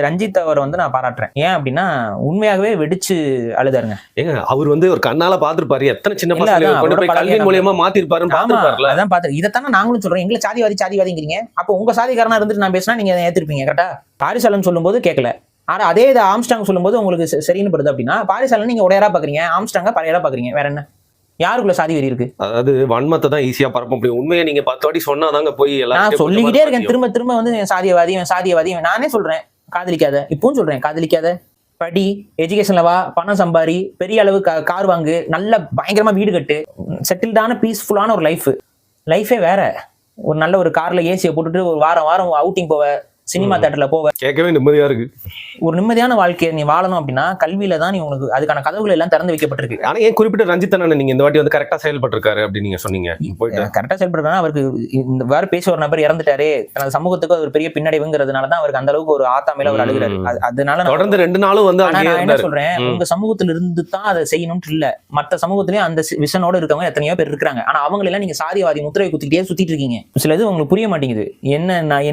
ரஞ்சித் அவரை வந்து நான் பாராட்டுறேன். ஏன் அப்படின்னா உண்மையாகவே வெடிச்சு அழுதாருங்க. ஏங்க அவர் வந்து ஒரு கண்ணால பாத்துருப்பாரு, எத்தனை சின்ன பசங்க கொண்டு போய் கல்வி மூலியமா மாத்திருப்பாருன்னு பாத்துருப்பாருல. அதான் பாத்து இதைத்தானே நாங்களும் சொல்றோம். எங்களை சாதிவாதிங்கிறீங்க. அப்போ உங்க சாதிக்காரனா இருந்துட்டு நான் பேசினா நீங்க ஏத்திருப்பீங்க கரெக்டா? பாரிசாலன் சொல்லும் போது கேட்கல. ஆனா அதே இது ஆம்ஸ்டாங் சொல்லும் போது உங்களுக்கு சரின்னு படுது அப்படின்னா பாரிசாலன் நீங்க உடையாரா பாக்குறீங்க, ஆம்ஸ்டாங்க பழையரா பாக்குறீங்க. வேற என்ன? யாருக்குள்ள சாதி வெறி இருக்கு? அதாவது வன்மத்தை தான் ஈஸியா பரப்ப முடியும். உண்மையை நீங்க 10 வாட்டி சொன்னாதாங்க போய் எல்லாம் நான் சொல்லிக்கிட்டே இருக்கேன். திரும்ப திரும்ப வந்து சாதியவாதி நானே சொல்றேன். காதலிக்காத, இப்பவும் சொல்றேன், காதலிக்காத, படி, எஜுகேஷன்ல வா, பணம் சம்பாரி, பெரிய அளவு கார் வாங்கு, நல்ல பயங்கரமா வீடு கட்டு, செட்டில்டான பீஸ்ஃபுல்லான ஒரு லைஃபே வேற. ஒரு நல்ல ஒரு கார்ல ஏசியை போட்டுட்டு ஒரு வாரம் அவுட்டிங் போவ, சினிமா தியேட்டர்ல போவ, கேட்கவே நிம்மதியா இருக்கு. ஒரு நிம்மதியான வாழ்க்கையை நீ வாழணும் அப்படின்னா கல்வியில தான் நீ உங்களுக்கு அதுக்கான கதவுகள் எல்லாம் திறந்து வைக்கப்பட்டிருக்கு. ஆனா ஏன் குறிப்பிட்ட ரஞ்சித் அண்ணன் நீங்க இந்த வாட்டி வந்து கரெக்டா செயல்பட்டிருக்காரு அப்படின்னு நீங்க சொன்னீங்க? கரெக்டா செயல்படுறாரு. அவருக்கு இந்த வேற பேச ஒரு நபர் இறந்துட்டாரு, தனது சமூகத்துக்கு ஒரு பெரிய பின்னடைவுங்கிறதுனாலதான் அவருக்கு அந்த அளவுக்கு ஒரு ஆத்தாமையில அவர் அழுகிறாரு. அதனால தொடர்ந்து 2 நாளும் வந்து நான் என்ன சொல்றேன், உங்க சமூகத்துல இருந்து தான் அதை செய்யணும்னு இல்ல, மத்த சமூகத்திலயும் அந்த விசனோட இருக்கவங்க எத்தனையோ பேர் இருக்காங்க. ஆனா அவங்க எல்லாம் நீங்க சாதிவாதி முத்திரையை குத்திக்கிட்டே சுத்திட்டு இருக்கீங்க. சில இது உங்களுக்கு புரிய மாட்டேங்குது.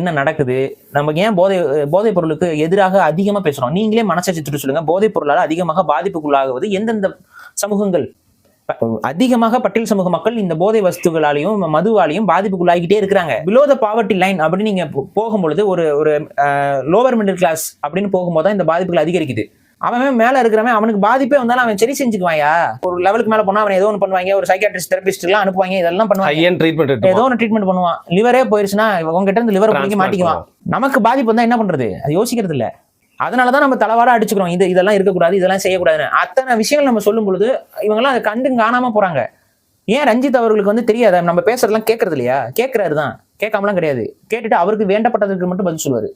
என்ன நடக்குது? நமக்கு ஏன் போதைப் பொருளுக்கு எதிராக அதிகமா பேசுறோம்? நீங்களே மனசாட்சி தொட்டு சொல்லுங்க. போதைப் பொருளால் அதிகமாக பாதிப்புக்குள்ளாகுவது எந்தெந்த சமூகங்கள்? அதிகமாக பட்டியல் சமூக மக்கள் இந்த போதை வஸ்துகளாலையும் மதுவாலையும் பாதிப்புக்குள்ளாகிட்டே இருக்கிறாங்க. பிலோ த பாவர்ட்டி லைன் அப்படின்னு நீங்க போகும்பொழுது ஒரு லோவர் மிடில் கிளாஸ் அப்படின்னு போகும்போது தான் இந்த பாதிப்புகள் அதிகரிக்குது. அவன் மேல இருக்கிறவன் அவனுக்கு பாதிப்பே வந்தாலும் அவன் சரி செஞ்சுக்குவாயா? ஒரு லெவலுக்கு மேல போனா அவன் ஏதோ ஒன்று பண்ணுவாங்க, ஒரு சைக்காட்ரிஸ்ட் தெரபிஸ்ட் எல்லாம் அனுப்புவாங்க, இதெல்லாம் பண்ணுவாங்க, ஏதோ ஒன்று ட்ரீட்மெண்ட் பண்ணுவான். லிவரே போயிருச்சுன்னா உங்ககிட்ட இருந்து லிவர் பிடிக்க மாட்டிக்குவான். நமக்கு பாதிப்பு வந்தா என்ன பண்றது? அது யோசிக்கிறது இல்ல. அதனாலதான் நம்ம தலைவாரா அடிச்சுக்கிறோம். இதெல்லாம் இருக்கக்கூடாது, இதெல்லாம் செய்யக்கூடாதுன்னு. அத்தனை விஷயங்கள் நம்ம சொல்லும் பொழுது இவங்கெல்லாம் அதை கண்டு காணாம போறாங்க. ஏன் ரஞ்சித் அவர்களுக்கு வந்து தெரியாத? நம்ம பேசுறதெல்லாம் கேட்கறது இல்லையா? கேட்கறாருதான், கேட்காமலாம் கிடையாது. கேட்டுட்டு அவருக்கு வேண்டப்பட்டதுக்கு மட்டும் பதில் சொல்லுவாரு.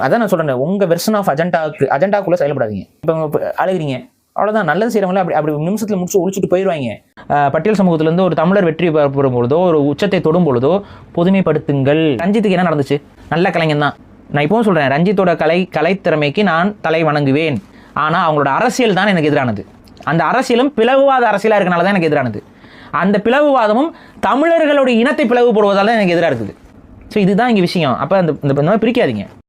அதான் நான் சொல்றேன், உங்க வெர்ஷன் ஆஃப் அஜெண்டாக்குள்ள செயல்படாதீங்க. இப்ப அழுகிறீங்க, அவ்வளவுதான். நல்லது செய்யறவங்கள அப்படி நிமிஷத்துல முடிச்சு ஒழிச்சுட்டு போயிடுவாங்க. பட்டியல் சமூகத்துல இருந்து ஒரு தமிழர் வெற்றி பெறும் பொழுதோ, ஒரு உச்சத்தை தொடும் பொழுதோ பொதுமைப்படுத்துங்கள். ரஞ்சித்துக்கு என்ன நடந்துச்சு? நல்ல கலைஞன் தான். நான் இப்பவும் சொல்றேன், ரஞ்சித்தோட கலைத்திறமைக்கு நான் தலை வணங்குவேன். ஆனா அவங்களோட அரசியல் தான் எனக்கு எதிரானது. அந்த அரசியலும் பிளவுவாத அரசியலா இருக்கனால தான் எனக்கு எதிரானது. அந்த பிளவுவாதமும் தமிழர்களுடைய இனத்தை பிளவுபடுவதால தான் எனக்கு எதிராக இருக்குது. ஸோ இதுதான் இங்க விஷயம். அப்ப அந்த பிரிக்காதீங்க.